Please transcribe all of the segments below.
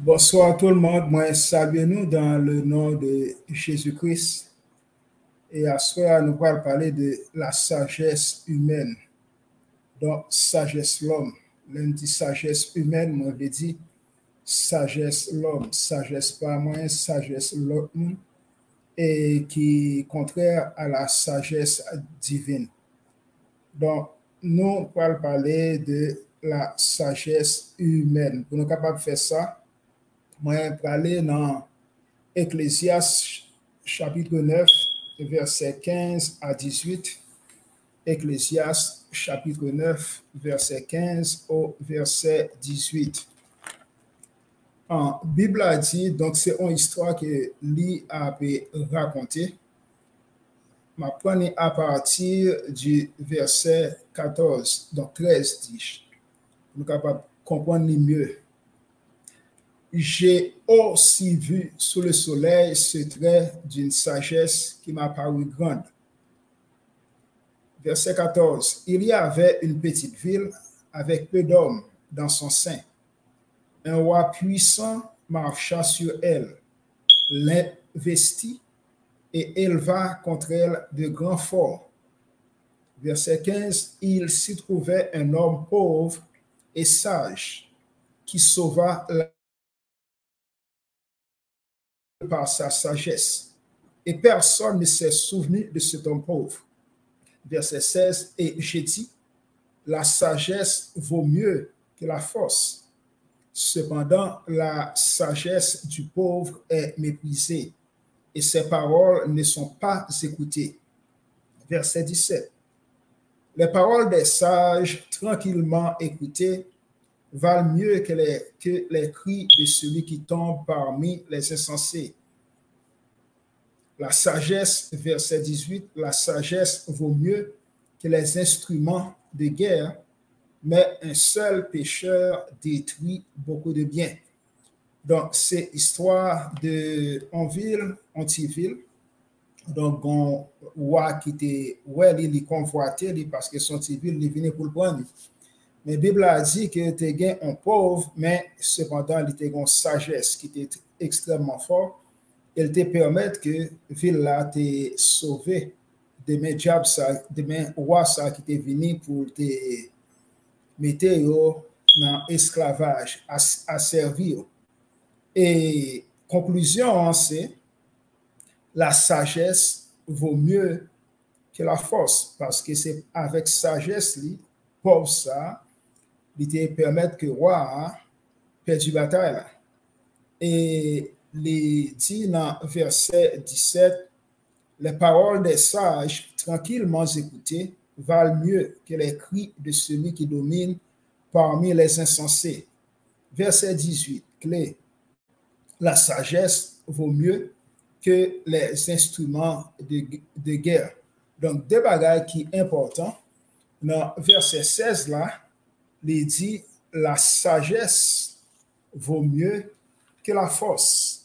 Bonsoir tout le monde, moi saluez-nous dans le nom de Jésus-Christ et à ce soir nous allons parler de la sagesse humaine, donc sagesse l'homme. L'un dit sagesse humaine, moi je dis sagesse l'homme, sagesse pas moi, sagesse l'homme et qui est contraire à la sagesse divine. Donc nous allons parler de la sagesse humaine. Pour nous capables de faire ça, moi je vais aller dans Ecclésiaste chapitre 9, verset 15 à 18. Ecclésiaste chapitre 9, verset 15 au verset 18. En Bible a dit, donc c'est une histoire que lui a raconté. Je prends à partir du verset 14, donc 13 dit. Nous sommes capables de comprendre mieux. J'ai aussi vu sous le soleil ce trait d'une sagesse qui m'a paru grande. Verset 14. Il y avait une petite ville avec peu d'hommes dans son sein. Un roi puissant marcha sur elle, l'investit et éleva contre elle de grands forts. Verset 15. Il s'y trouvait un homme pauvre et sage qui sauva la par sa sagesse. Et personne ne s'est souvenu de cet homme pauvre. Verset 16, et j'ai dit, la sagesse vaut mieux que la force. Cependant, la sagesse du pauvre est méprisée et ses paroles ne sont pas écoutées. Verset 17, les paroles des sages tranquillement écoutées valent mieux que les cris de celui qui tombe parmi les insensés. La sagesse, verset 18, la sagesse vaut mieux que les instruments de guerre, mais un seul pécheur détruit beaucoup de biens. Donc, c'est l'histoire de Antiville. Donc, un roi qui était, il est convoité parce que son ville, il venait pour le prendre. Mais la Bible a dit que tu es un pauvre, mais cependant, il était une sagesse qui était extrêmement forte. Elle te permet que la ville là te sauvé de mes diables, de mes rois qui étaient venus pour te mettre dans l'esclavage, à servir. Et conclusion, c'est la sagesse vaut mieux que la force, parce que c'est avec sagesse, pour ça, il te permet que le roi perde la bataille. Et les dit dans verset 17, les paroles des sages tranquillement écoutées valent mieux que les cris de celui qui domine parmi les insensés. Verset 18, clé, la sagesse vaut mieux que les instruments de guerre. Donc, deux bagages qui sont importants. Dans verset 16 là, il dit, la sagesse vaut mieux que la force.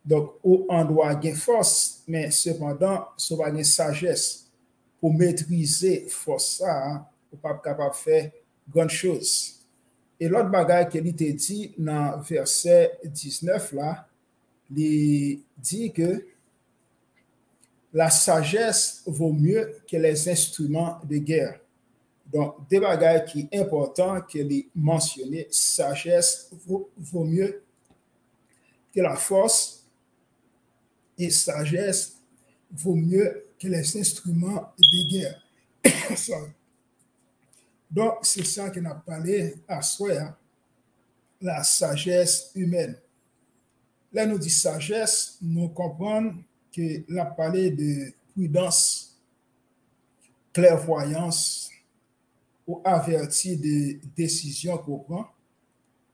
Donc, on doit avoir force, mais cependant, on doit avoir sagesse pour maîtriser force ça, pour pas capable de faire grande chose. Et l'autre bagage qu'il te dit dans verset 19 là, il dit que la sagesse vaut mieux que les instruments de guerre. Donc, des bagages qui sont importants qu'il est mentionné, sagesse vaut mieux que la force et sagesse vaut mieux que les instruments de guerre. Donc, c'est ça qu'on a parlé à soi, la sagesse humaine. Là, nous dit sagesse, nous comprenons que l'a parlé de prudence, clairvoyance, ou averti de décision qu'on prend,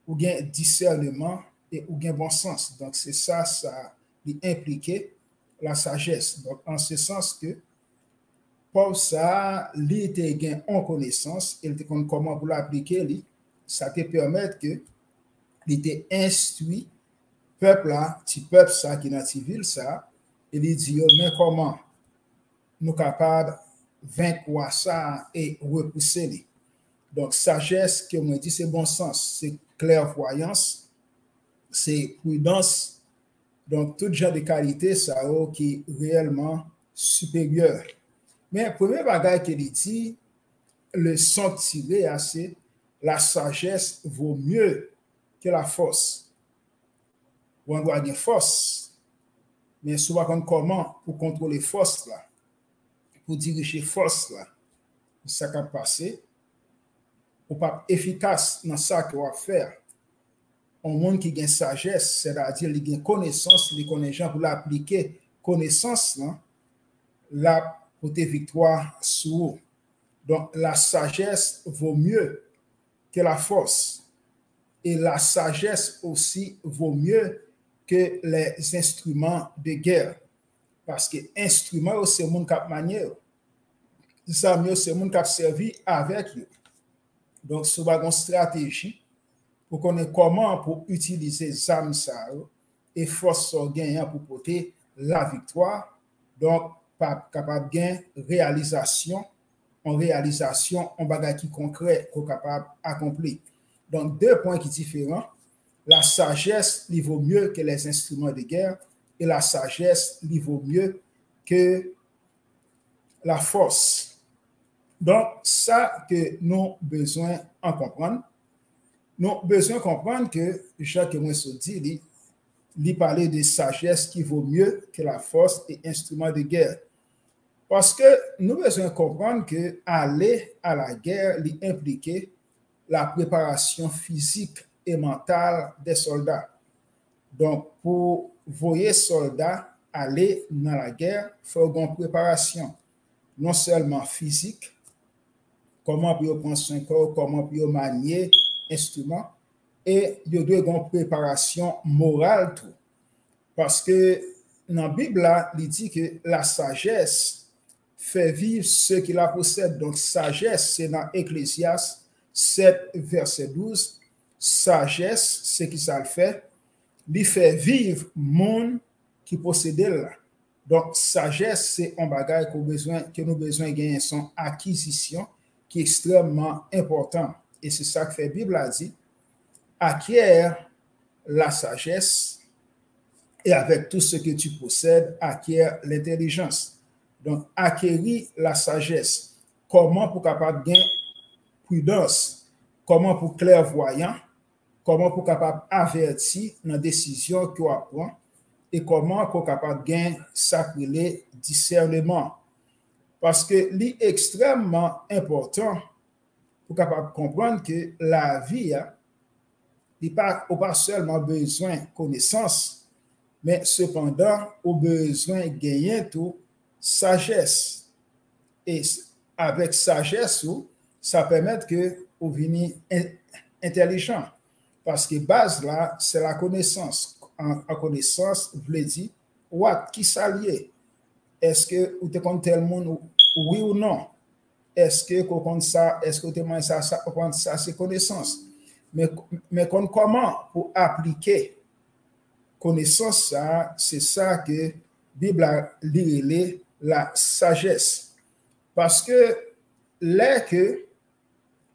ou bien discernement et ou bien bon sens. Donc, c'est ça, ça implique la sagesse. Donc, en ce sens que pour ça, il était gain en connaissance, il était comment pour l'appliquer, ça te permet que il était instruit, peuple là, petit peuple ça qui est dans ville ça, il dit, mais comment nous capables vaincre ça et repousser. Donc, sagesse, que on dit, c'est bon sens, c'est clairvoyance, c'est prudence. Donc, tout genre de qualité, ça qui est réellement supérieur. Mais premier bagage qu'il dit, le son tiré assez, la sagesse vaut mieux que la force. On doit avoir une force, mais souvent comment pour contrôler force là, pour diriger force là, ça qui a passé, ou pas efficace dans ça qu'on va faire. Un monde qui a sagesse, c'est-à-dire qui a connaissance, les connaissances pour l'appliquer, connaissance là, pour tes victoires sur. Donc, la sagesse vaut mieux que la force. Et la sagesse aussi vaut mieux que les instruments de guerre. Parce que instruments, c'est le monde qui a manié. Ça, c'est le monde qui a servi avec eux. Donc, c'est une stratégie pour connaître comment pour utiliser les armes et force gagnant pour porter la victoire. Donc, pas capable de gagner réalisation, en bagage qui concret qu'on est capable d'accomplir. Donc, deux points qui sont différents. La sagesse, il vaut mieux que les instruments de guerre et la sagesse, il vaut mieux que la force. Donc, ça que nous avons besoin de comprendre. Nous avons besoin de comprendre que Jacques Mousso dit, il parlait de sagesse qui vaut mieux que la force et instruments de guerre. Parce que nous avons besoin de comprendre que aller à la guerre impliquait la préparation physique et mentale des soldats. Donc, pour voyer soldats aller dans la guerre, il faut une préparation, non seulement physique, comment pour prendre son corps, comment pour manier instruments, et il y a une préparation morale tout. Parce que dans la Bible, il dit que la sagesse fait vivre ceux qui la possèdent. Donc, sagesse, c'est dans Ecclésiaste 7, verset 12. Sagesse, c'est qui ça le fait? Il fait vivre monde qui possède là. Donc, sagesse, c'est un bagage que nous avons besoin de gagner son acquisition qui est extrêmement important. Et c'est ça que fait la Bible a dit. Acquiert la sagesse et avec tout ce que tu possèdes, acquiert l'intelligence. Donc, acquérir la sagesse. Comment pour capable de gagner prudence? Comment pour clairvoyant? Comment pour capable avertir dans la décision qu'on prend? Et comment pour capable de gagner sacré discernement? Parce que c'est extrêmement important pour capable comprendre que la vie, il n'a pas seulement besoin de connaissance, mais cependant, il a besoin de gagner tout sagesse. Et avec sagesse, ça permet que vous veniez intelligent. Parce que base là, c'est la connaissance. En connaissance, vous voulez dire, what, qui s'allie? Est-ce que vous te comptez tel monde, oui ou non? Est-ce que vous comptez ça, est-ce que vous te ça, c'est connaissance? Mais comment pour appliquer connaissance, ça, c'est ça que la Bible a dit, la sagesse. Parce que les que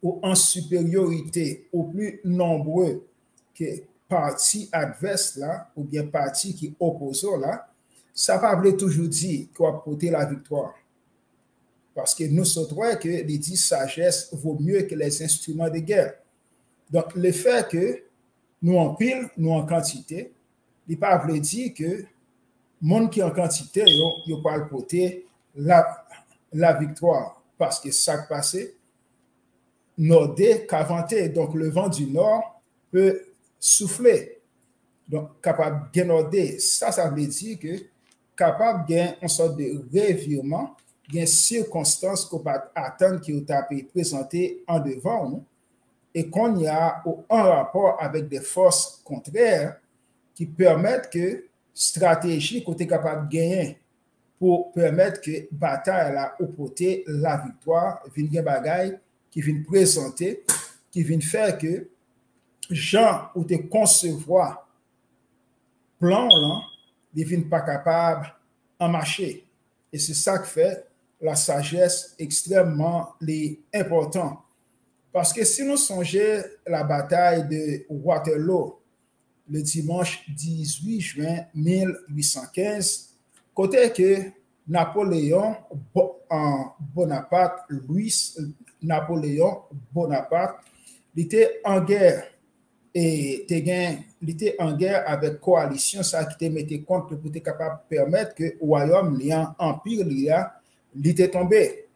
ou en supériorité ou plus nombreux que partis adverses là, ou bien partis qui opposent là, ça ne veut pas toujours dire qu'on va porter la victoire. Parce que nous savons que les dits sagesse vaut mieux que les instruments de guerre. Donc, le fait que nous en pile, nous en quantité, il ne veut pas dire que le monde qui en quantité, il ne pas porter la victoire. Parce que ça qui passe, nordé qu'avanté, donc le vent du nord peut souffler. Donc, capable de nordé, ça veut dire que capable de gagner une sorte de revirement, une circonstance qu'on peut attendre qui a été présentée en devant nous et qu'on y a un rapport avec des forces contraires qui permettent que stratégie qu'on est capable de gagner pour permettre que bataille là au côté la victoire vienne bagaille qui viennent présenter, qui viennent faire que gens ou te concevoir plan là, ils viennent pas capables en marcher. Et c'est ça qui fait la sagesse extrêmement important. Parce que si nous songeons la bataille de Waterloo, le dimanche 18 juin 1815, côté que Napoléon Bonaparte, Louis Napoléon Bonaparte, il était en guerre et il était en guerre avec coalition ça qui te mettait contre pour être capable de permettre que le royaume, l'empire, il était tombé.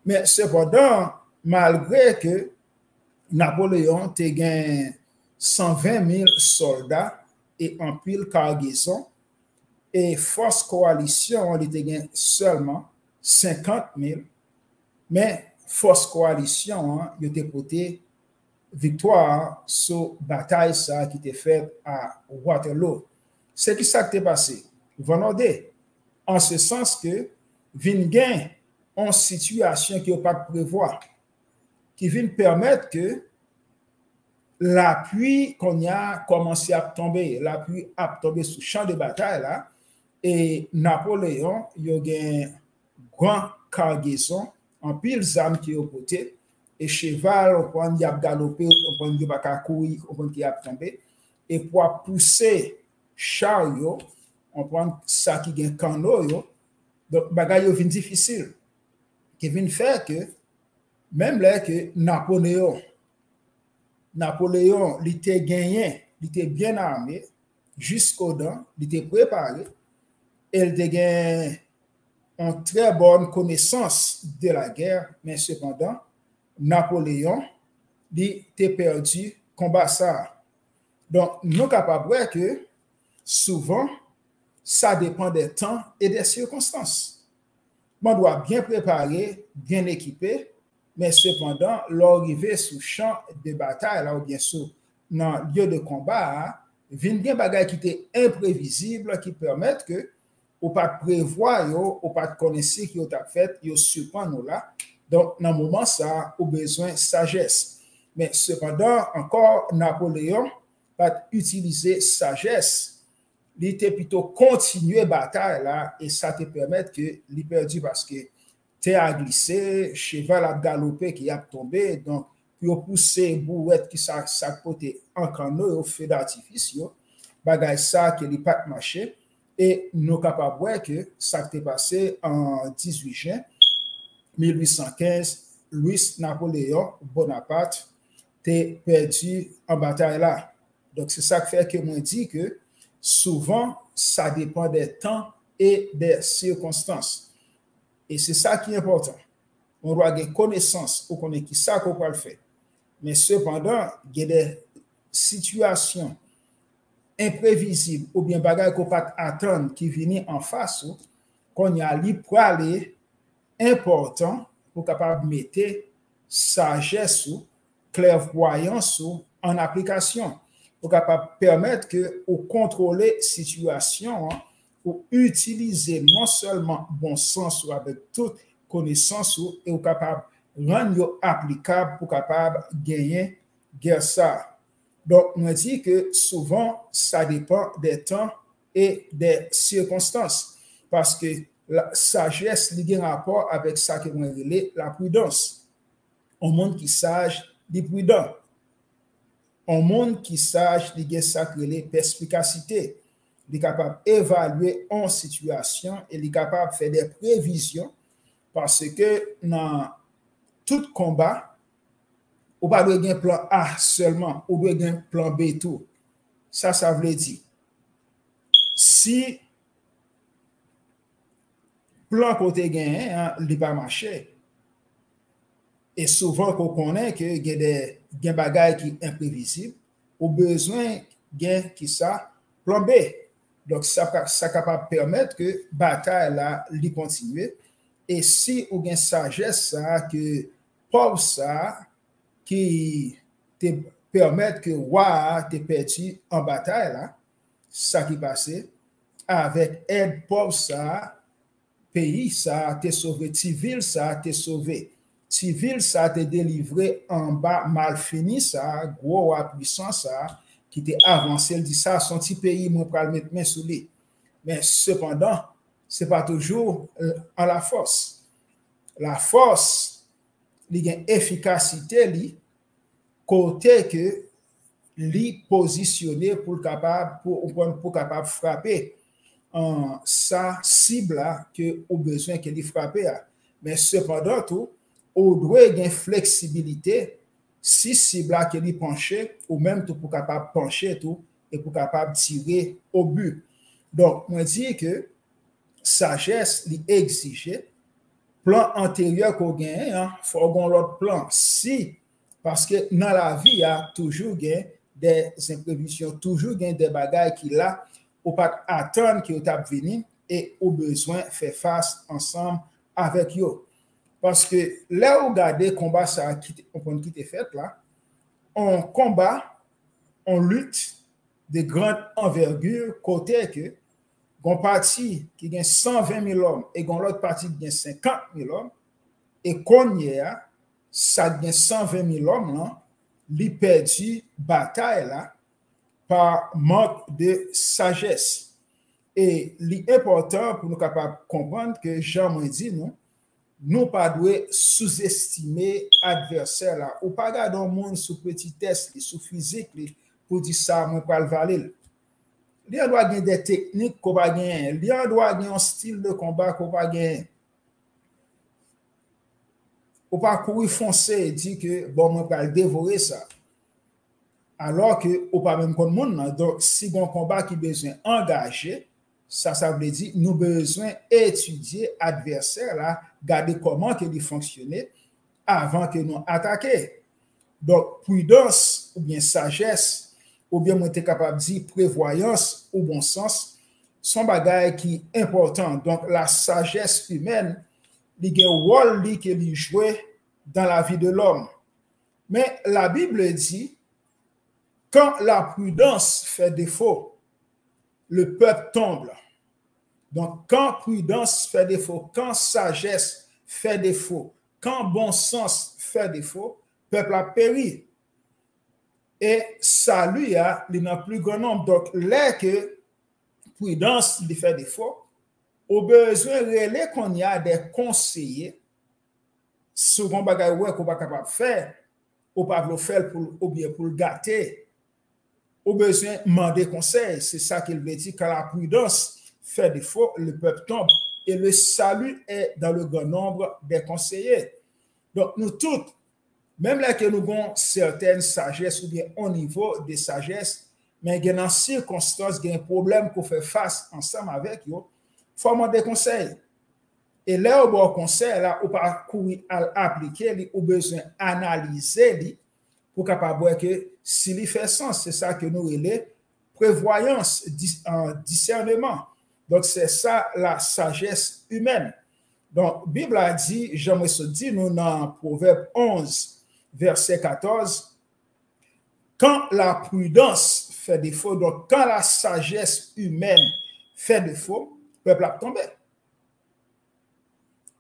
Mais cependant, malgré que Napoléon te gagné 120 000 soldats et en pile cargaison, et force coalition, il était gagné seulement 50 000, mais force coalition, il était porté victoire sur bataille ça qui était faite à Waterloo. C'est qui ça qui s'est passé? Venez, en ce sens que vient en situation qui n'a pas de prévoir, qui vient permettre que l'appui qu'on a commencé à tomber, l'appui a tombé sur le champ de bataille là, et Napoléon, il y a une grande cargaison, en pile d'armes qui est au côté, et cheval, on prend y a galopé, on prend y a courir, on prend y a tombé, et pour pousser chariot, on prend ça qui est un canot, donc bagaille vient difficile, qui vient faire que même là que Napoléon, il était gagné, il était bien armé, jusqu'aux dents, il était préparé, et il était gagné une très bonne connaissance de la guerre, mais cependant, Napoléon, il était perdu combat ça. Donc, nous sommes capables de voir que souvent, ça dépend des temps et des circonstances. On doit bien préparer, bien équiper, mais cependant, l'arrivée sur le champ de bataille, là, ou bien sûr, dans le lieu de combat, vient bien bagaille qui était imprévisible, qui permettent que, ou pas prévoir, ou pas connaître qui ont fait, ils surprend nous là. Donc, dans le moment, ça a besoin de sagesse. Mais cependant, encore, Napoléon pas utiliser sagesse. Il était plutôt continuer la bataille là, et ça te permet que il perdu parce que tu a glissé, cheval a galopé qui a tombé, donc pour pousser bouette qui ça côté en canot au feu d'artifice, bagay ça qui n'est pas marché, et nous capables de voir que ça t'est passé en 18 juin 1815, Louis Napoléon Bonaparte t'est perdu en bataille là. Donc c'est ça qui fait que moi dis que souvent ça dépend des temps et des circonstances. Et c'est ça qui est important. On doit avoir connaissance ou connaître qui ça qu'on peut le faire. Mais cependant, il y a des situations imprévisibles ou bien bagages qu'on peut attendre qui viennent en face, qu'on y a li pour aller important pour capable mettre sagesse ou clairvoyance ou en application pour capable permettre que au contrôler situation ou utiliser non seulement bon sens ou avec toute connaissance et ou capable rendre applicable pour capable gagner guerre ça. Donc on dit que souvent ça dépend des temps et des circonstances parce que la sagesse liée en rapport avec ça que on relève la prudence. Un monde qui sage, dit prudent. Un monde qui sage, il a ça que les perspicacité. Il est capable d'évaluer en situation et il est capable de faire des prévisions parce que dans tout combat, on ne peut pas un plan A seulement, on doit un plan B tout. Ça veut dire, si plan côté gain, il n'est pas marché, et souvent qu'on connaît que il y a des bagages qui sont imprévisibles, au besoin gain qui ça, plan B. Donc, ça capable de permettre que la bataille là, lui continue. Et si on a une sagesse, ça, que pauvre ça, qui te permet que wa te perdu en bataille là, ça qui passé, avec aide pauvre ça, pays ça te sauvé, civil ça te sauvé. Civil ça te délivré en bas mal fini ça, gros puissant ça, qui t'est avancé, il dit ça, son petit pays, moi, pour le mettre main sous lui. Mais cependant, ce n'est pas toujours en la force. La force, il y a une efficacité, côté que li positionné pour capable pour capable frapper en sa cible là que au besoin que li frapper. Mais cependant tout, on doit une flexibilité si cible là que li pencher ou même tout pour capable pencher tout et pour capable tirer au but. Donc, moi dis que sagesse li exige plan antérieur qu'on gagne, hein, faut qu'on l'autre plan. Si, parce que dans la vie, il y a toujours des imprévisions, toujours des bagailles qui là, ou pas attendre qui t'a venir et au besoin faire face ensemble avec eux. Parce que là où regardez combat ça qui est fait là, on combat, on lutte de grande envergure côté que gon parti qui gagne 120 000 hommes et gon l'autre parti qui gagne 50 000 hommes et qu'on y a ça gagne 120 000 hommes là, li perdu bataille là par manque de sagesse. Et l'important pour nous capables de comprendre que Jean m'a dit nous pas doit sous-estimer adversaire là ou pas garder un monde sous petit test sous physique pour dire ça moi pas le valer. Il doit avoir des techniques qu'on va gagner, il doit avoir un style de combat qu'on va gagner. Ou pas courir foncer et dire que bon moi pas dévorer ça. Alors que ou pas même comme monde donc si bon combat qui besoin engagé ça veut dire nous besoin étudier adversaire là, garder comment que il fonctionner avant que nous attaquer. Donc prudence ou bien sagesse ou bien moi t'es capable de dire prévoyance ou bon sens sont bagaille qui important. Donc la sagesse humaine il y a un rôle qui lui joue dans la vie de l'homme. Mais la Bible dit quand la prudence fait défaut, le peuple tombe. Donc, quand prudence fait défaut, quand sagesse fait défaut, quand bon sens fait défaut, le peuple a péri. Et salut, il n'a plus grand nombre. Donc, là que prudence lui fait défaut, au besoin relais qu'on y a des conseillers, souvent bagay qu'on pas capable de faire, ou pas le faire ou bien pour le gâter, au besoin demander conseil. C'est ça qu'il veut dire quand la prudence fait défaut, le peuple tombe. Et le salut est dans le grand nombre des conseillers. Donc, nous tous, même là que nous avons certaines sagesses ou bien au niveau de sagesse, mais il y a des circonstances, il y a un problème qu'on fait face ensemble avec eux, il faut demander conseil. Et là, au conseil, là, on pas courir à appliquer, ou besoin d'analyser pour capable voir que s'il fait sens, c'est ça que nous relève prévoyance, discernement. Donc, c'est ça la sagesse humaine. Donc, la Bible a dit, j'aimerais se dire, nous dans Proverbe 11, verset 14, quand la prudence fait défaut, donc quand la sagesse humaine fait défaut, le peuple a tombé.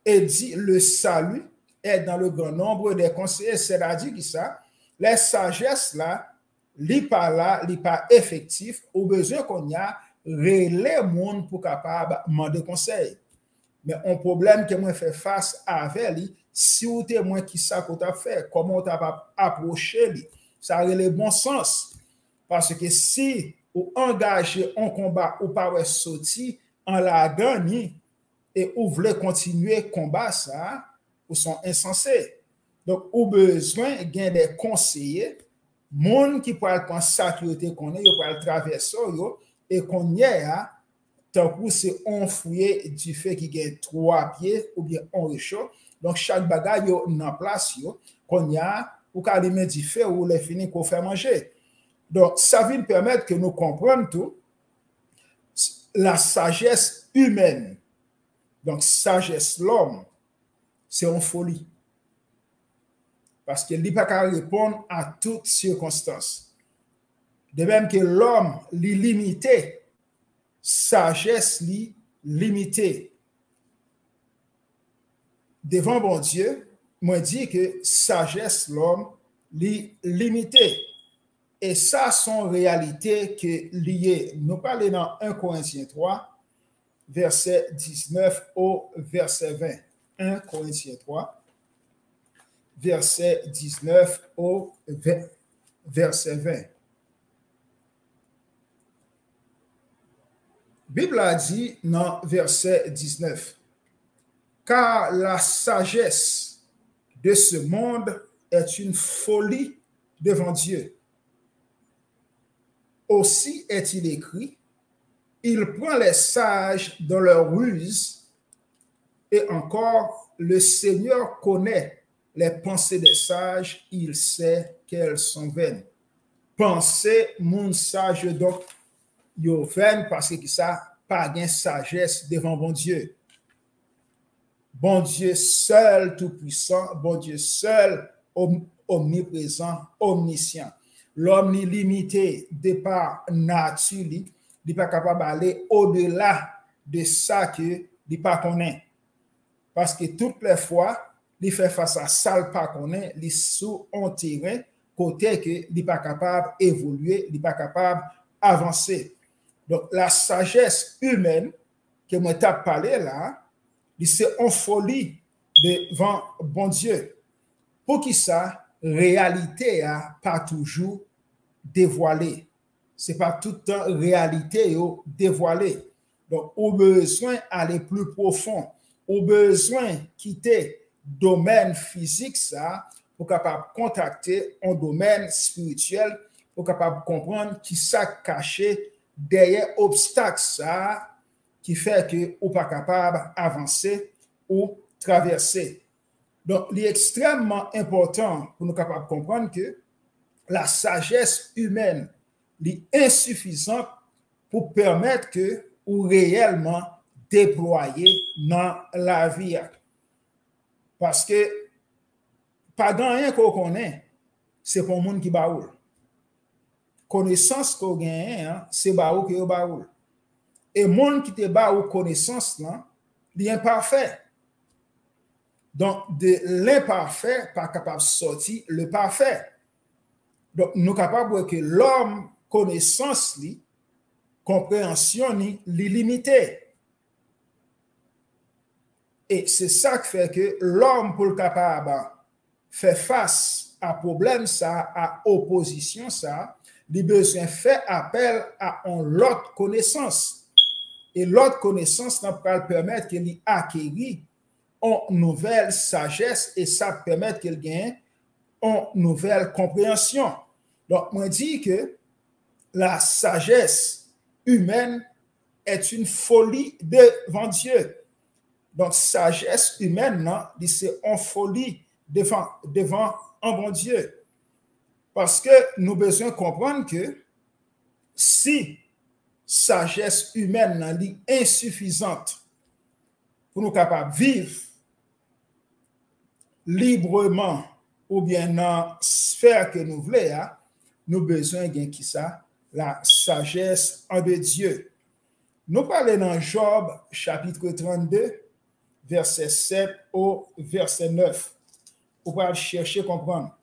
Et dit, le salut est dans le grand nombre des conseillers, c'est-à-dire que ça, les sagesses là, li pas là, li pas effectif, au besoin qu'on y a, relais monde pour capable demander conseil. Mais un problème que moi fait face avec lui, si vous êtes moins qui ça qu'on t'a fait, comment on t'a approché lui, ça a le bon sens. Parce que si vous engagez un combat ou pas sorti en la gagne et vous voulez continuer combat ça, vous sont insensés. Donc, au besoin, il y a des conseillers, monde qui pourrait prendre sécurité qu'on est, pour traverser et qu'on y est, tant que c'est on fouillé du fait qu'il y a 3 pieds ou bien on réchaud. Donc, chaque bagage est en place, qu'on y a, ou qu'à les mettre du fait ou les finir qu'on fait manger. Donc, ça vient permettre que nous comprenions tout la sagesse humaine. Donc, sagesse l'homme, c'est une folie. Parce qu'il n'est pas qu'à répondre à toutes circonstances. De même que l'homme l'est limité, sagesse l'est limitée. Devant bon Dieu, moi dis que sagesse l'homme l'est limitée. Et ça, sont réalités que liées. Nous parlons dans 1 Corinthiens 3, verset 19 au verset 20. 1 Corinthiens 3, verset 19 au verset 20. Bible a dit dans verset 19, car la sagesse de ce monde est une folie devant Dieu. Aussi est-il écrit, il prend les sages dans leur ruse, et encore, le Seigneur connaît les pensées des sages, il sait qu'elles sont vaines. Pensez, moun sage donc, yo vaine parce que ça, pas gain sagesse devant bon Dieu. Bon Dieu seul tout-puissant, bon Dieu seul omniprésent, omniscient. L'homme est limité de par nature, il n'est pas capable d'aller au-delà de ça que il n'est pas connaît. Parce que toutes les fois, il fait face à ça, il pas connaît, il sous un terrain, côté que il n'est pas capable d'évoluer, il n'est pas capable d'avancer. Donc, la sagesse humaine que moi t'ai parlé là, c'est en folie devant bon Dieu. Pour qui ça, réalité a pas toujours dévoilé. C'est pas tout le temps réalité dévoilée. Donc, au besoin d'aller plus profond, au besoin quitter domaine physique ça pour capable contacter un domaine spirituel pour capable comprendre qui ça caché derrière obstacle ça qui fait que ou pas capable d'avancer ou traverser. Donc, il est extrêmement important pour nous capables de comprendre que la sagesse humaine est insuffisante pour permettre que ou réellement déployer dans la vie. Parce que pas dans rien qu'on connaît, c'est pour le monde qui baoule. Connaissance qu'on gagne, c'est baoul qui est baoul. Et le monde qui te baoul connaissance, il est imparfait. Donc, de l'imparfait, pas capable de sortir le parfait. Donc, nous sommes capables de voir que l'homme, connaissance, compréhension, limitée. Et c'est ça qui fait que l'homme, pour le capable de faire face à problème, ça, à opposition, ça, il a besoin de faire appel à une autre connaissance. Et l'autre connaissance, ça peut permettre qu'il acquérir une nouvelle sagesse et ça permet qu'il gagne une nouvelle compréhension. Donc, moi, je dis que la sagesse humaine est une folie devant Dieu. Donc, sagesse humaine, c'est une folie devant un bon Dieu. Parce que nous avons besoin de comprendre que si sagesse humaine est insuffisante pour nous capables de vivre librement ou bien dans la sphère que nous voulons, nous avons besoin de qui ça? La sagesse en de Dieu. Nous parlons dans Job chapitre 32, verset 7 au verset 9. Vous pouvez chercher à comprendre.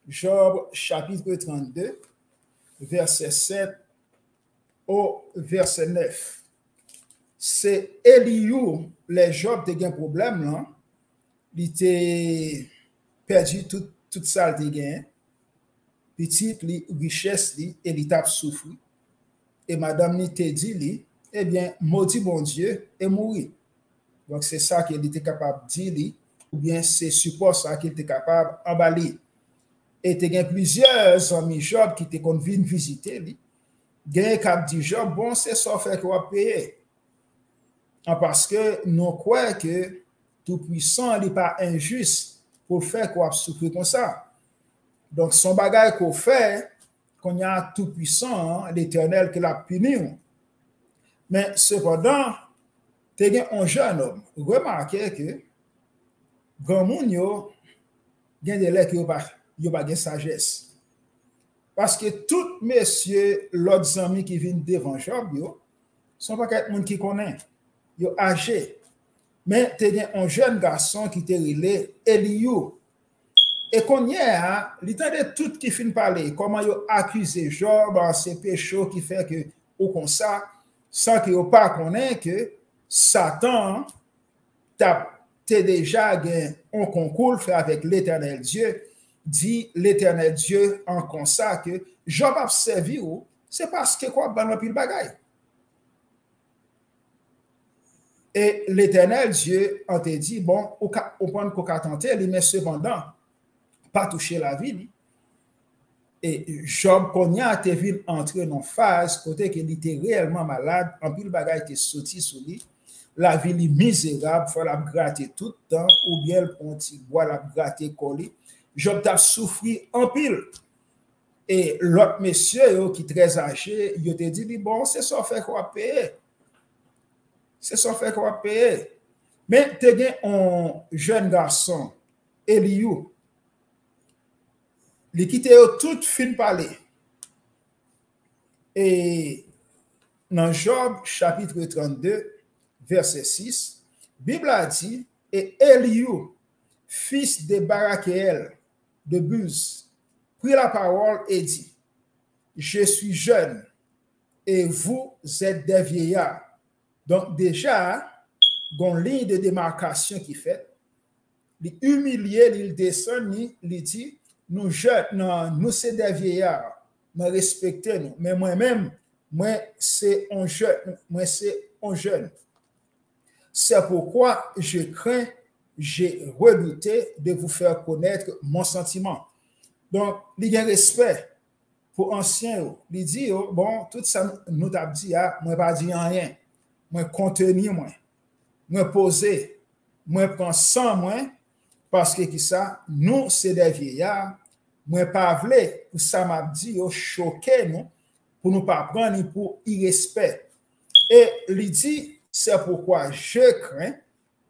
Job chapitre 32, verset 7 au verset 9. C'est Eliou, les Job qui ont un problème, là. Il était perdu tout ça, il était petite richesse, et il a souffert. Et madame ni te dit, eh bien, maudit bon Dieu et mourir. Donc, c'est ça qu'il était capable de dire, ou bien c'est support ça qu'il était capable d'emballer. Et il y a plusieurs amis Job qui étaient venus visiter lui. Il y a un cap dit Job, bon, c'est ça fait qu'on va payer. Parce que nous croyons que tout puissant n'est pas injuste pour faire qu'on va souffrir comme ça. Donc, son bagage qu'on fait, qu'on y a tout puissant, l'Éternel qui l'a puni. Mais cependant, tu as un jeune homme. Remarquez que grand monde yo gen de lèk yo pas de sagesse. Parce que tout messieurs l'autre amis qui viennent devant Job yo sont pas quelqu'un qui connaît. Yo âgé. Mais tu as un jeune garçon qui te relé Eliou. Et qu'on y a, l'état de tout qui finit parler, comment ils accusé Job en ces péchés qui fait que, ou comme ça, sans qu'ils n'ont pas connaît que Satan t'a déjà un concours fait avec l'éternel Dieu, dit l'éternel Dieu en comme ça que Job a servi ou, c'est parce que quoi, ban pile bagaille. Et l'Éternel Dieu en te dit, bon, au point qu'on a tenté, mais cependant, pas toucher la vie. Et Job Konya a été entré dans une phase côté qu'il était réellement malade, en pile bagage était sorti sous lui, la vie est misérable, il faut la gratter tout le temps, ou bien le petit bois la gratter collé. Job a souffert en pile. Et l'autre monsieur qui est très âgé, il a dit, bon, c'est ça fait qu'on va payer. C'est ça fait qu'on va payer. Mais tu as un jeune garçon, Eliou, il quitté tout fin parler. Et dans Job chapitre 32, verset 6, Bible a dit, et Eliou, fils de Barakéel, de Buz, prit la parole et dit, je suis jeune et vous êtes des vieillards. Donc déjà, dans ligne de démarcation qui fait, il humilié, il descend, il dit, nous jeunes, nous c'est des vieillards, nous respectons nous, mais moi-même, moi c'est un jeune, C'est pourquoi je crains, j'ai redouté de vous faire connaître mon sentiment. Donc, il y a un respect pour anciens. Il dit, bon, tout ça nous t'a dit, moi pas dit rien, moi contenu, moi poser, moi prendre sans moi, parce que qui ça, nous c'est des vieillards, moi pas vle, pour ça m'a dit, choqué nous, pour nous pas prendre pour irrespect. Et il dit, c'est pourquoi je crains,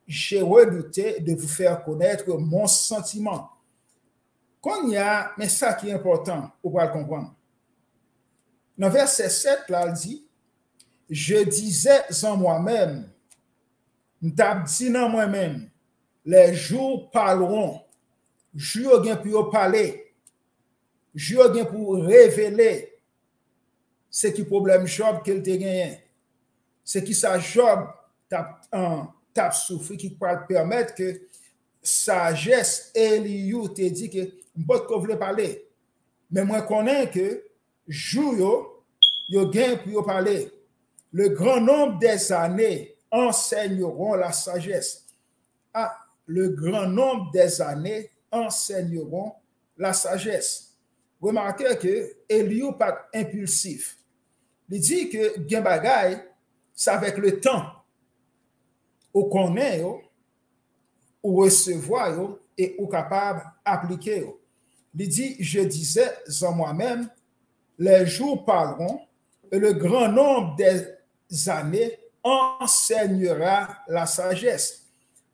j'ai redouté de vous faire connaître mon sentiment. Quand il y a, mais ça qui est important, pour pouvoir le comprendre. Dans verset 7, là, il dit, je disais en moi-même, dit dans moi-même, les jours parleront, jours bien pour parler, jours bien pour révéler ce qui problème Job qu'il te gagne. Ce qui ça Job t'a souffert qui peut permettre que sagesse Eliou te dit que pas qu'on veut parler. Mais moi connais que jour yo gain pour parler. Le grand nombre des années enseigneront la sagesse. Ah, le grand nombre des années enseigneront la sagesse. Remarquez que Eliou pas impulsif. Il dit que gen bagay, c'est avec le temps ou connaît ou recevoir et ou capable d'appliquer. Il dit, je disais en moi-même, les jours parleront et le grand nombre des années enseignera la sagesse.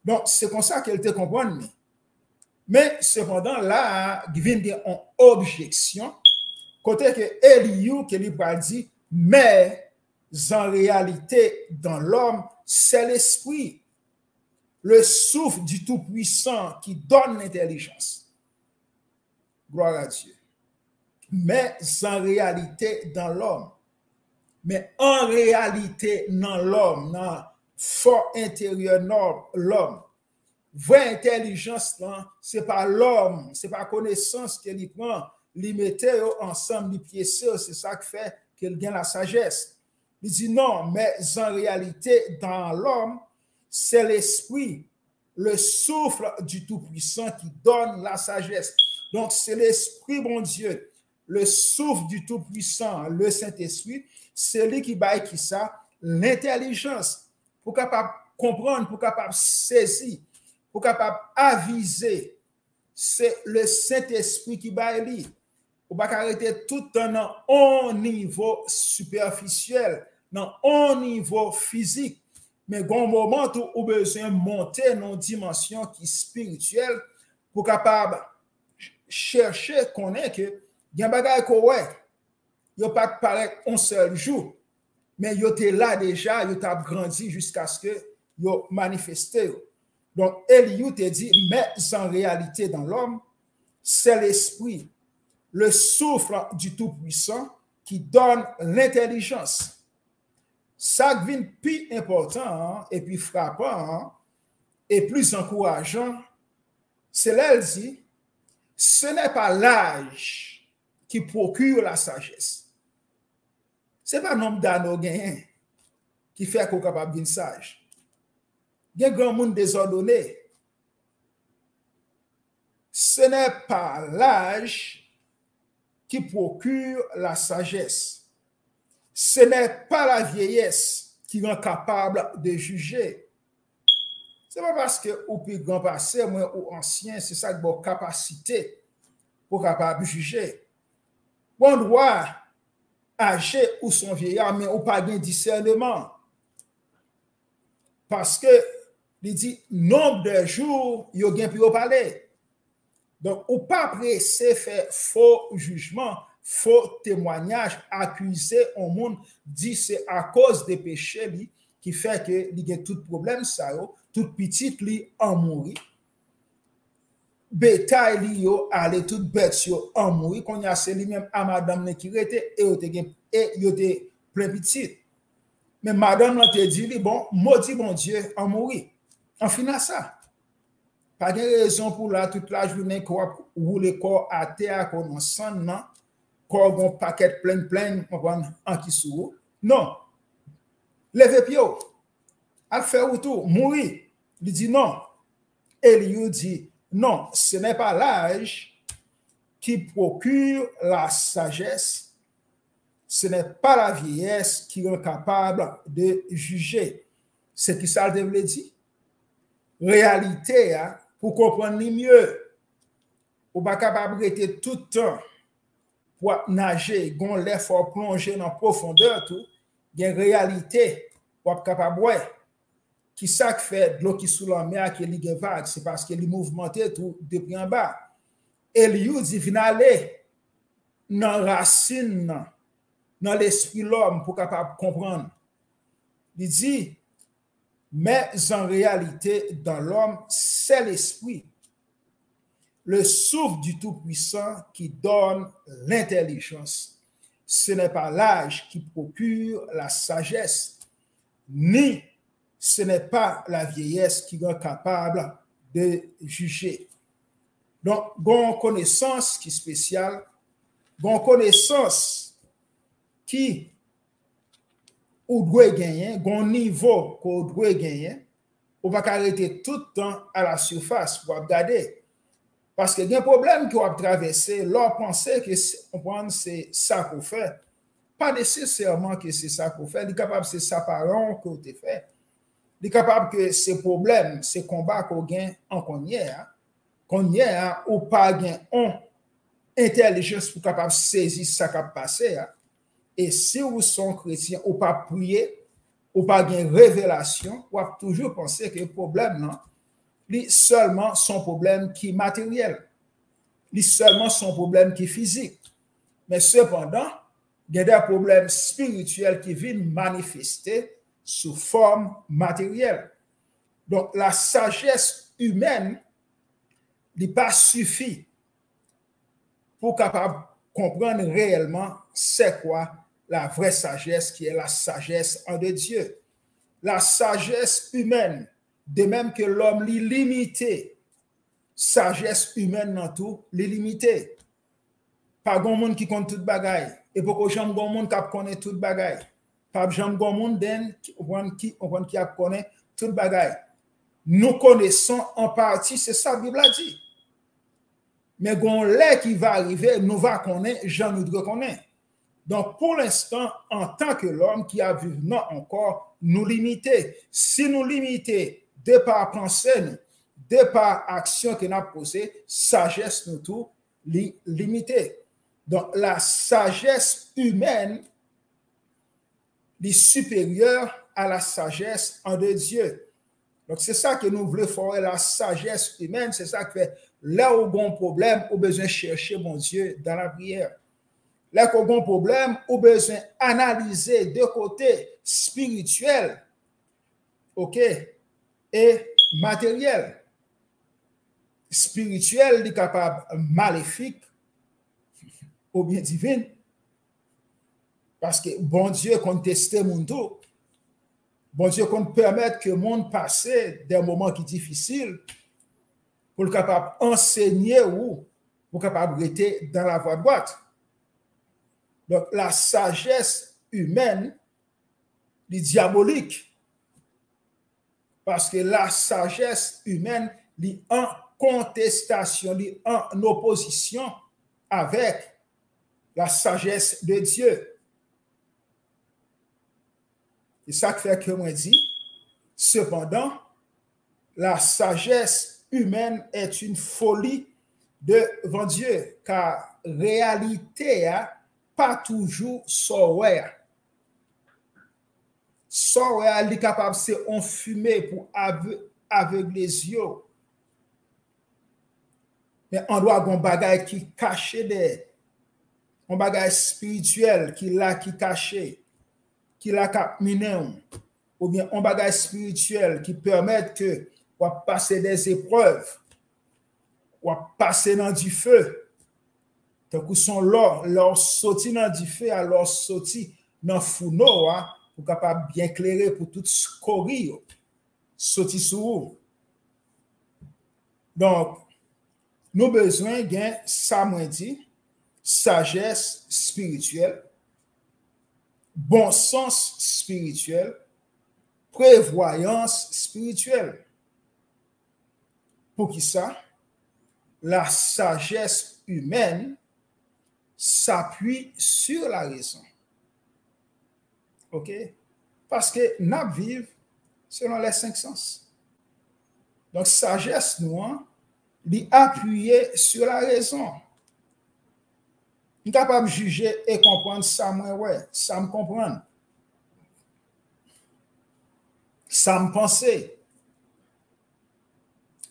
Donc, c'est comme ça qu'elle te comprend. Mais cependant, là, il vient une objection, côté que Eliou, qui lui a dit, mais en réalité, dans l'homme, c'est l'esprit, le souffle du Tout-Puissant qui donne l'intelligence. Gloire à Dieu. Mais en réalité, dans l'homme. Mais en réalité, dans l'homme, dans le fort intérieur l'homme, vraie intelligence, ce n'est pas l'homme, ce n'est pas connaissance qu'il prend, il mettait ensemble, il pièce, c'est ça qui fait qu'il gagne la sagesse. Il dit non, mais en réalité, dans l'homme, c'est l'esprit, le souffle du Tout-Puissant qui donne la sagesse. Donc, c'est l'esprit, bon Dieu, le souffle du Tout-Puissant, le Saint-Esprit, c'est lui qui baille qui ça, l'intelligence, pour capable comprendre, pour capable saisir, pour capable aviser. C'est le Saint-Esprit qui baille lui. Ou pas arrêter tout dans un niveau superficiel, dans un niveau physique. Mais bon moment où on a besoin de monter dans une dimension qui est spirituelle pour capable chercher qu'on est que il y a des choses qui ne pas paraître un seul jour, mais ils étaient là déjà, ils ont grandi jusqu'à ce que ils manifesté. Donc, Eliou te dit, mais en réalité dans l'homme, c'est l'esprit, le souffle du Tout-Puissant qui donne l'intelligence. Ça devient plus important et puis frappant et plus encourageant. C'est là, elle dit, ce n'est pas l'âge qui procure la sagesse. Ce n'est pas le nombre d'années qui fait qu'on est capable d'être sage. Il y a un grand monde désordonné. Ce n'est pas l'âge qui procure la sagesse. Ce n'est pas la vieillesse qui rend capable de juger. Ce n'est pas parce que ou plus grand passé, moi ou ancien, c'est ça qui a capacité pour capable de juger. On doit âgé ou son vieillard, mais ou pas de discernement. Parce que, il dit, nombre de jours, il y a bien pu parler. Donc, ou pas pressé faire faux jugement, faux témoignage, accuser au monde, dit c'est à cause des péchés qui fait que il y a tout problème, ça, tout petit li en mourir. Bétail li yo aller tout bête yo en mourir, qu'on y a c'est lui-même à madame qui était et yo te plein petit. Mais madame te dit, bon, maudit bon Dieu en mourir. En finit ça. Pas de raison pour là, toute la journée, qu'on roule corps à terre, qu'on en sang, non, qu'on a un paquet plein, en qui sous. Non. Levez pied, à faire autour, mourir. Il dit non. Eliou dit, non, ce n'est pas l'âge qui procure la sagesse, ce n'est pas la vieillesse qui est capable de juger. C'est qui ça le dit? Réalité, hein, pour comprendre mieux, ou pas capable d'être tout le temps pour nager, gon l'effort plonger dans la profondeur, tout, il y a une réalité pour être capable de qui ça fait de l'eau qui sous la mer qui est vague, c'est parce que les mouvementé tout depuis en bas. Eliou dit vient aller dans racine, dans l'esprit l'homme pour capable comprendre. Il dit mais en réalité dans l'homme c'est l'esprit, le souffle du Tout-Puissant qui donne l'intelligence. Ce n'est pas l'âge qui procure la sagesse, ni ce n'est pas la vieillesse qui est capable de juger. Donc, une connaissance qui est spéciale, une connaissance qui ou doit gagner, un niveau qu'on doit gagner, on va arrêter tout le temps à la surface pour regarder. Parce que il y a un problème qui va traverser, leur penser que c'est ça qu'on fait. Pas nécessairement que c'est ça qu'on fait, il est capable c'est ça parent qu'on te fait. Il est capable que ces problèmes, ces combats qu'on gagne en qu'on y est, ou pas gagne en intelligence pour capable saisir ça qui a passé. Et si vous sont chrétiens, ou pas prier, ou pas gagne révélation, ou toujours penser que le problème, non, c'est seulement son problème qui est matériel. C'est seulement son problème qui est physique. Mais cependant, il y a des problèmes spirituels qui viennent manifester sous forme matérielle. Donc, la sagesse humaine n'est pas suffit pour capable comprendre réellement c'est quoi la vraie sagesse qui est la sagesse en de Dieu. La sagesse humaine, de même que l'homme l'est limité, sagesse humaine dans tout, l'est limité. Pas grand monde qui compte toute bagaille. Et pourquoi j'aime grand monde qui connaît toute bagaille. Pas j'aime grand monde qui connaît toute bagaille. Nous connaissons en partie, c'est ça la Bible a dit. Mais quand l'est qui va arriver, nous va connaître, Jean nous reconnaît. Donc, pour l'instant, en tant que l'homme qui a vu non encore, nous limiter. Si nous limiter de par pensée, de par action que nous avons posée, sagesse nous tout limiter. Donc, la sagesse humaine est supérieure à la sagesse en de Dieu. Donc, c'est ça que nous voulons faire, la sagesse humaine, c'est ça qui fait là où on a un problème, on a besoin de chercher mon Dieu dans la prière. Là où on a un problème, on a besoin d'analyser de côté spirituel, ok, et matériel. Spirituel, il est capable maléfique ou bien divin. Parce que bon Dieu conteste mon tout. Bon Dieu compte permettre que le monde passe des moments qui sont difficiles pour le capable enseigner ou pour capable rester dans la voie droite. Donc la sagesse humaine, est diabolique. Parce que la sagesse humaine est en contestation, est en opposition avec la sagesse de Dieu. C'est ça qui fait que moi dis, cependant, la sagesse humaine est une folie devant Dieu, car réalité a pas toujours sauvé. Sauvé est capable c'est on fumer pour aveugler les yeux. Mais on doit avoir un bagage qui caché des un bagage spirituel qui là qui caché, qui là cap miné ou bien un bagage spirituel qui permet que on passer des épreuves, on passer dans du feu. Tant que son leur sorti dans du feu, alors sorti dans fourneau pour capable bien éclairer pour tout scorir sorti sous. Donc nous besoin gain ça moi dit sagesse spirituelle, bon sens spirituel, prévoyance spirituelle. Pour qui ça? La sagesse humaine s'appuie sur la raison. OK? Parce que nous vivons selon les 5 sens. Donc, sagesse, nous, est appuyée sur la raison. Nous sommes capables de juger et comprendre ça, moi, ouais, ça me comprend. Ça me pensait.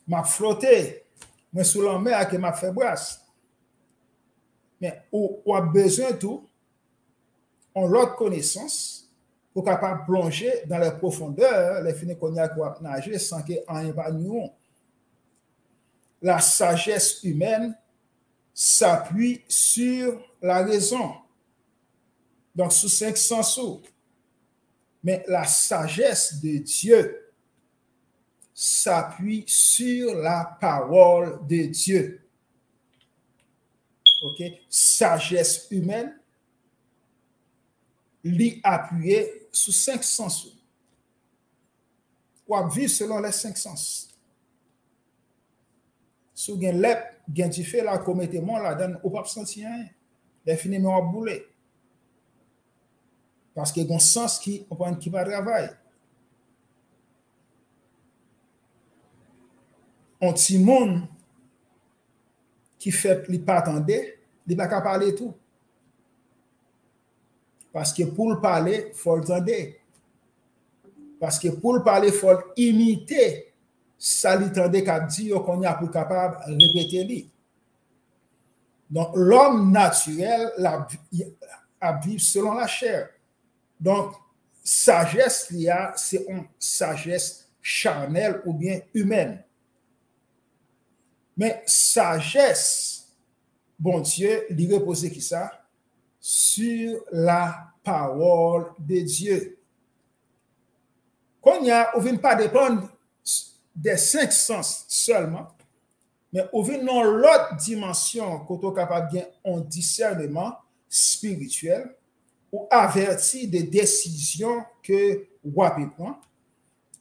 M'a flotté. Moi, sous la mer, que m'a fait brasse. Mais on a besoin de tout, on l'autre connaissance pour capable plonger dans les profondeurs, les finis qu'on a nager sans que rien pas nous. La sagesse humaine s'appuie sur la raison. Donc, sous 5 sens. Mais la sagesse de Dieu s'appuie sur la parole de Dieu. OK? Sagesse humaine li appuyé sous 5 sens. Ou vivre selon les 5 sens. Si vous avez l'ep, vous avez fait la commettez-moi la donne, ou pas sentir rien. Définiment à bouler. Parce qu'il y a un sens qui va travailler. Un petit monde qui fait li pas attendre, il va pas parler tout. Parce que pour le parler, il faut l'entendre. Parce que pour le parler, il faut imiter ça l'entendre qu'a dit qu'on a pour capable répéter lui. Donc l'homme naturel a vivre selon la chair. Donc sagesse c'est une sagesse charnelle ou bien humaine. Mais sagesse, bon Dieu, il repose qui ça? Sur la parole de Dieu. Qu'on y a, on ne vient pas dépendre des 5 sens seulement, mais on vient dans l'autre dimension qu'on est capable de un discernement spirituel ou averti des décisions que on prend.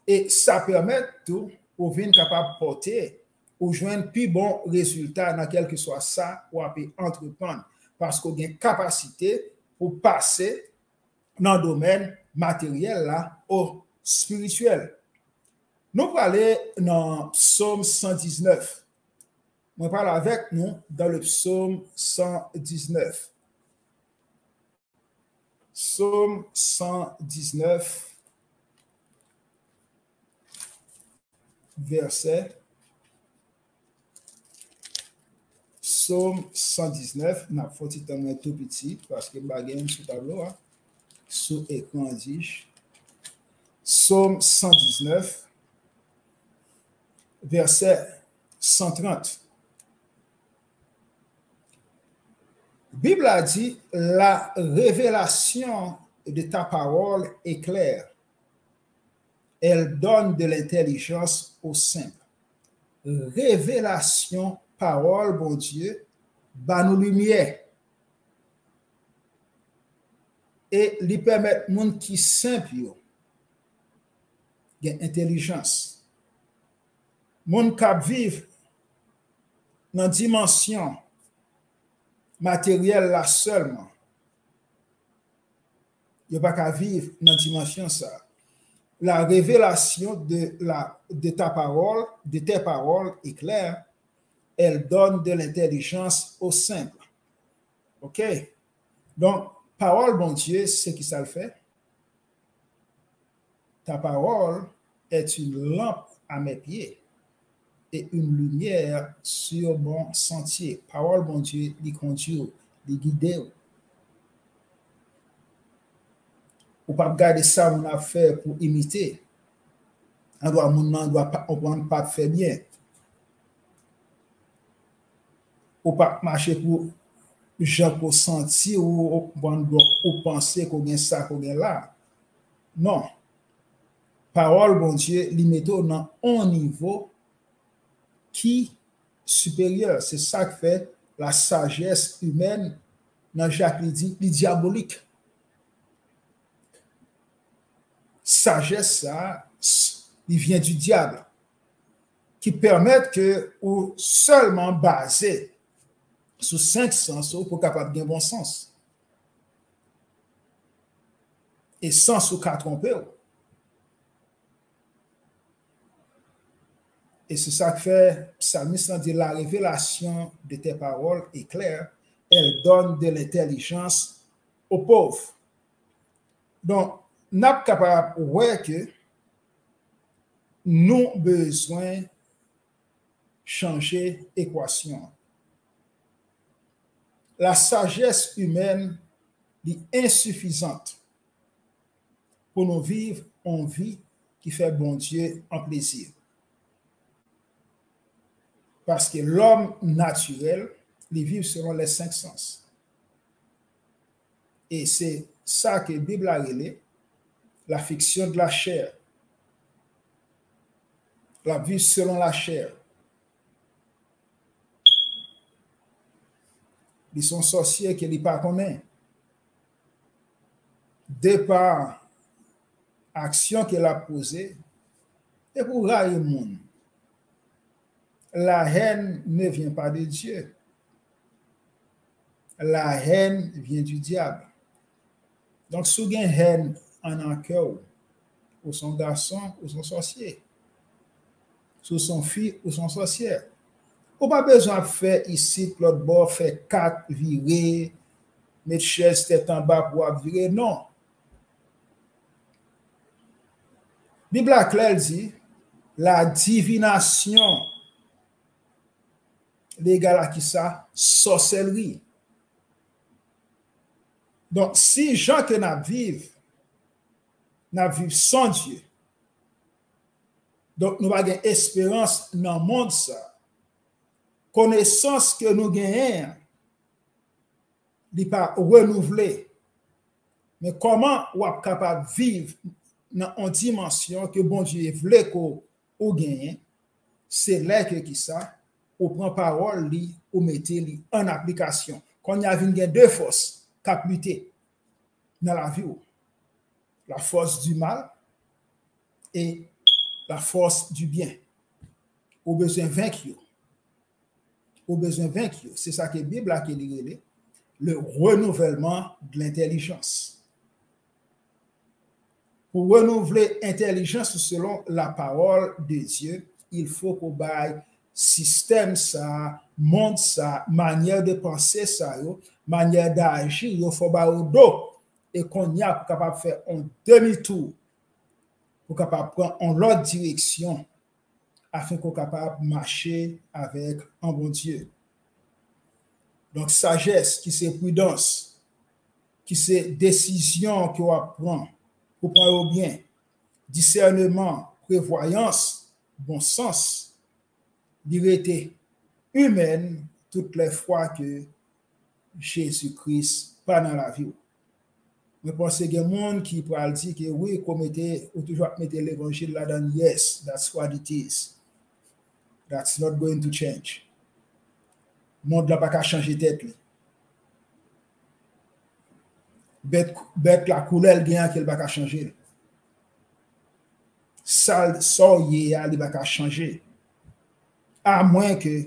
Et ça permet tout, on vient capable de porter ou joindre plus bon résultat dans quel que soit ça ou peut entreprendre. Parce qu'on a une capacité pour passer dans le domaine matériel là, au spirituel. Nous allons aller dans Psaume 119. On parle avec nous dans le Psaume 119. Psaume 119, verset. Psaume 119, on a fait un tout petit parce que bagage sur tableau, sur écran dit. Psaume 119, verset 130. La Bible a dit, la révélation de ta parole est claire. Elle donne de l'intelligence aux simples. Révélation, parole, bon Dieu, ba nous lumière. Et lui permettre monde qui simple gen intelligence. Moun kap viv dans dimension matérielle là seulement. Yo pas qu'à vivre dans dimension ça. La révélation de ta parole, de tes paroles est claire. Elle donne de l'intelligence au simple. OK? Donc, parole, bon Dieu, c'est qui ça le fait? Ta parole est une lampe à mes pieds et une lumière sur mon sentier. Parole, bon Dieu, les conduire, les guider. Ou pas regarder ça, on a fait pour imiter. On doit pas faire bien. Ou pas marcher pour gens pour sentir ou penser qu'on a ça, qu'on a là. Non. Parole, bon Dieu, li mette dans un niveau qui supérieur. C'est ça que fait la sagesse humaine dans Jacques dit, diabolique. Sagesse, ça, il vient du diable, qui permet que ou seulement basé sur 5 sens pour capable de bon sens. Et sans ou qu'à tromper. Et c'est ça que fait Psalmiste dit la révélation de tes paroles est claire, elle donne de l'intelligence aux pauvres. Donc, nous sommes capables de voir que nous avons besoin de changer l'équation. La sagesse humaine est insuffisante pour nous vivre en vie qui fait bon Dieu en plaisir. Parce que l'homme naturel, il vit selon les 5 sens. Et c'est ça que la Bible a relé, la fiction de la chair. La vie selon la chair. Ils sont sorciers qui ne pas connaissent. De par action qu'elle a posée, et pour railler le monde. La haine ne vient pas de Dieu. La haine vient du diable. Donc, si vous avez une haine en un cœur, ou son garçon, ou son sorcier, ou son fille, ou son sorcière, vous n'avez pas besoin de faire ici, l'autre bord, faire 4 virées, mettre chaise tête en bas pour virer. Non. La Bible claire dit, la divination l'égal à qui ça? Sorcellerie. Donc, si gens que nous vivons sans Dieu, donc nous avons une espérance dans le monde, ça. Connaissance que nous gagnons, n'est pas renouvelée. Mais comment on est capable de vivre dans une dimension que bon Dieu voulait qu'on gagne, c'est là que qui ça? On prend parole, on mettez en application. Quand il y a deux forces qui lutter dans la vie, la force du mal et la force du bien. Au besoin de vaincre. Au besoin de vaincre. C'est ça que la Bible a dit, le renouvellement de l'intelligence. Pour renouveler l'intelligence selon la parole de Dieu, il faut qu'on baille système ça, monde ça, manière de penser ça, manière d'agir, il faut bailler au dos et qu'on y a capable de faire un demi-tour pour capable prendre en l'autre direction afin qu'on capable de marcher avec un bon Dieu. Donc sagesse qui c'est prudence, qui c'est décision qu'on va prendre pour prendre au bien, discernement, prévoyance, bon sens, liberté humaine toutes les fois que Jésus-Christ pas dans la vie. Je pense qu'il y a des gens qui pourraient dire que oui, comme ou toujours mettre l'évangile là-dedans, yes, that's what it is. That's not going to change. Le monde n'a pas qu'à changer tête. Bête la couleur, il n'y a qu'elle n'a pas qu'à changer. ça soyez à va changer. À moins que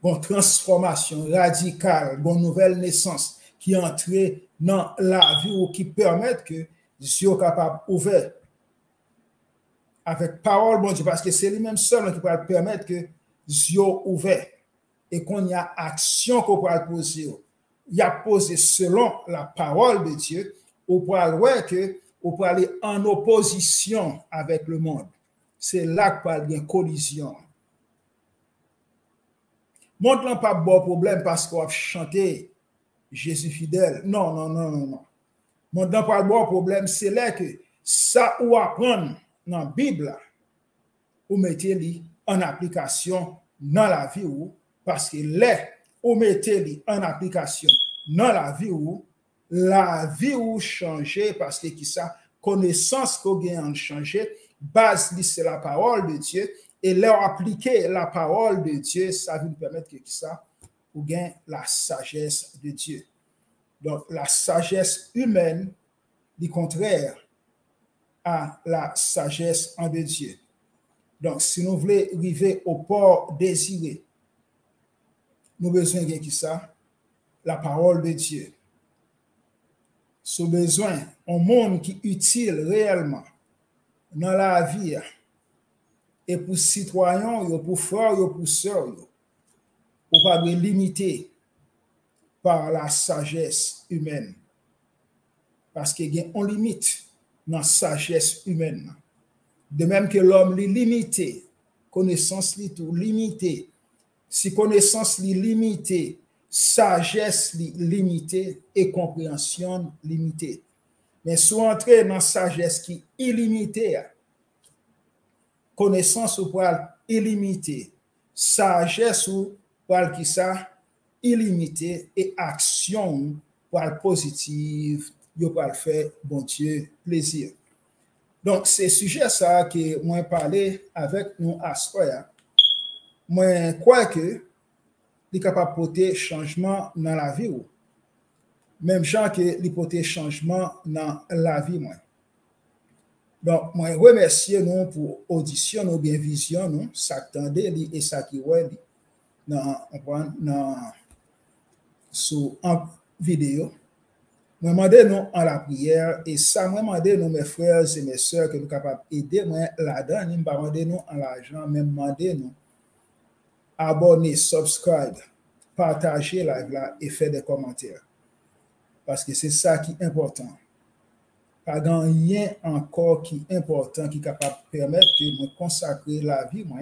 une transformation radicale, une nouvelle naissance qui entre dans la vie ou qui permette que Dieu soit capable d'ouvrir avec parole, bon Dieu, parce que c'est lui-même seul qui peut permettre que Dieu ouvert et qu'on y a action qu'on peut poser. Il y a posé selon la parole de Dieu, on peut aller en opposition avec le monde. C'est là qu'il y a une collision. Le monde n'a pas de bon problème parce qu'on a chanté Jésus fidèle. Non, non, non, non, non. Le monde n'a pas de bon problème, c'est là que ça ou apprendre dans la Bible, ou mettez-le en application dans la vie ou, parce que là, ou mettez-le en application dans la vie ou changer parce que qui ça, connaissance qu'on gagne changer, base c'est la parole de Dieu, et leur appliquer la parole de Dieu, ça va nous permettre que qui ça, ou gagne la sagesse de Dieu. Donc, la sagesse humaine, du contraire à la sagesse en de Dieu. Donc, si nous voulons arriver au port désiré, nous avons besoin de qui ça? La parole de Dieu. Nous avons besoin d'un monde qui est utile réellement dans la vie et pour citoyens, pour frères, pour sœurs, pour pas être limité par la sagesse humaine. Parce qu'il y a une limite dans la sagesse humaine. De même que l'homme est limité, connaissance est tout limité. Si connaissance est limitée, sagesse est limitée et compréhension limitée. Mais si on entre dans la sagesse qui est illimitée, connaissance ou pas illimitée, sagesse ou pas qui ça illimitée et action pas positive, yo pas faire bon Dieu plaisir. Donc c'est sujet ça que moi parler avec nous à soir. Moi crois que il est capable de porter changement dans la vie ou même gens que il porter changement dans la vie moi. Donc moi remercier nous pour audition ou bien vision nous ça tendait et ça qui ouais dans sur en vidéo. Moi demander nous en la prière et ça moi demander nous mes frères et mes sœurs que nous capables aider moi là-dedans, nous pas demander nous en l'argent, même demander nous abonner, subscribe, partager live là et faire des commentaires. Parce que c'est ça qui est important. Pas rien encore qui est important qui est capable de permettre que moi consacrer la vie moi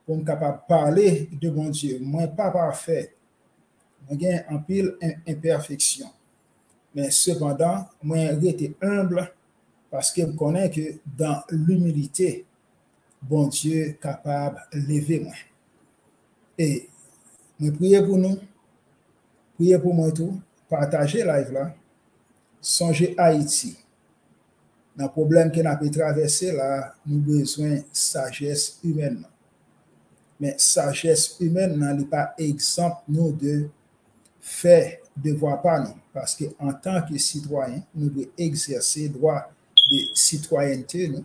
pour me capable parler de bon Dieu. Moi pas parfait. Moi gagne en pile imperfection. Mais cependant, moi rester humble parce que je connais que dans l'humilité, bon Dieu est capable de lever moi. Et je prie pour nous, priez pour moi tout, partagez live là, songez Haïti. Dans le problème que nous avons traversé là, nous avons besoin de sagesse humaine. Mais sagesse humaine n'est pas exemple nous de faire devoir par nous. Parce qu'en tant que citoyen, nous devons exercer le droit de citoyenneté. Nous.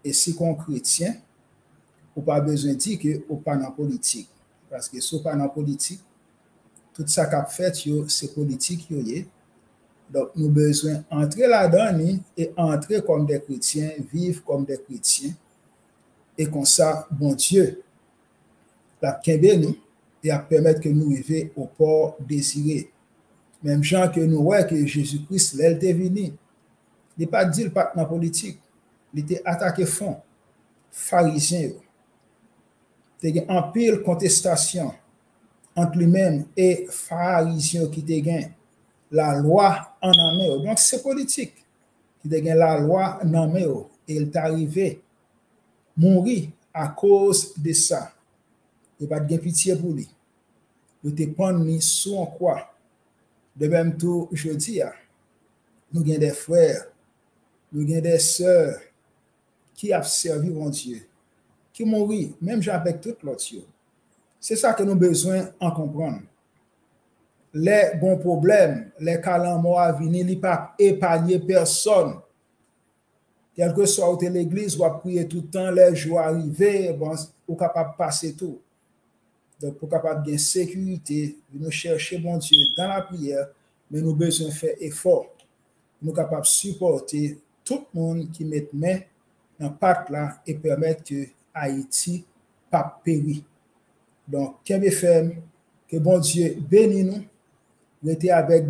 Et si on est chrétien, on n'a pas besoin de dire que on pas dans la politique. Parce que si on pas dans la politique, tout ça qu'a fait, c'est politique. Donc, nous avons besoin d'entrer là-dedans et entrer comme des chrétiens, vivre comme des chrétiens. Et comme ça, bon Dieu, la kembe nous et à permettre que nous arrivions au port désiré. Même gens que nous voyons que Jésus-Christ, là, il était venu. Il n'est pas dit le pas dans la politique. Il était attaqué fond. Pharisien. Il y a un pile contestation entre lui-même et pharisien qui te gagne la loi en main. Donc c'est politique. Qui te gagne la loi en main et il est arrivé mourir à cause de ça. Il n'y a pas de pitié pour lui. Il te prend sous en quoi. De même tout, je dis, nous avons des frères, nous avons des sœurs qui ont servi mon Dieu, qui mourent, même avec tout l'autre. C'est ça que nous avons besoin de comprendre. Les bons problèmes, les calamités à venir, ils ne peuvent pas épargner personne. Quel que soit où l'église, ou à prier tout le temps, les jours arrivés, bon, ou capable de passer tout. Donc, pour capable de sécurité, nous chercher mon Dieu dans la prière, mais nous besoin faire effort. Nous capables de supporter tout le monde qui met main dans le parc là et permettre que Haïti pas péri. Donc, qu'est-ce que bon Dieu bénisse nous, mettez avec